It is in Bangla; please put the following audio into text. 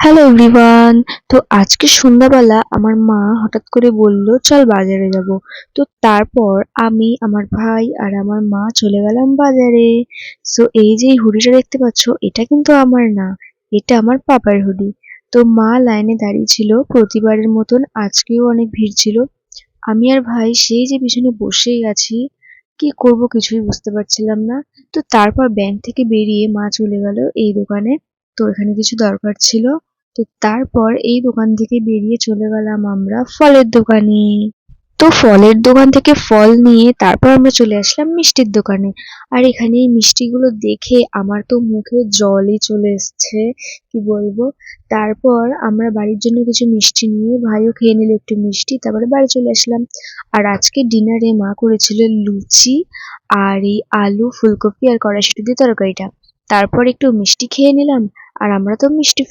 Hello everyone. তো আজকে সন্ধ্যাবেলা আমার মা হঠাৎ করে বলল চল বাজারে যাব। তো তারপর আমি, আমার ভাই আর আমার মা চলে গেলাম বাজারে। সো এই যে হুডিটা দেখতে পাচ্ছ, এটা কিন্তু আমার না, এটা আমার পাপার হুডি। তো মা লাইনে দাঁড়িয়ে ছিল প্রতিবারের মতন, আজকেও অনেক ভিড় ছিল। আমি আর ভাই সেই যে পিছনে বসেই আছি, কি করব কিছুই বুঝতে পারছিলাম না। তো তারপর ব্যাংক থেকে বেরিয়ে মা চলে গেল এই দোকানে। তো এখানে কিছু দরকার ছিল। তো তারপর এই দোকান থেকে বেরিয়ে চলে গেলাম আমরা ফলের দোকানে। তো ফলের দোকান থেকে ফল নিয়ে তারপর আমরা চলে আসলাম মিষ্টির দোকানে। আর এখানে এই মিষ্টিগুলো দেখে আমার তো মুখে জলই চলে এসছে, কি বলবো। তারপর আমরা বাড়ির জন্য কিছু মিষ্টি নিয়ে, ভাইও খেয়ে নিল একটু মিষ্টি, তারপরে বাড়ি চলে আসলাম। আর আজকে ডিনারে মা করেছিল লুচি আর এই আলু ফুলকপি আর কড়াইশুঁটি দিয়ে তরকারিটা। তারপর একটু মিষ্টি খেয়ে নিলাম। আর আমরা তো মিষ্টি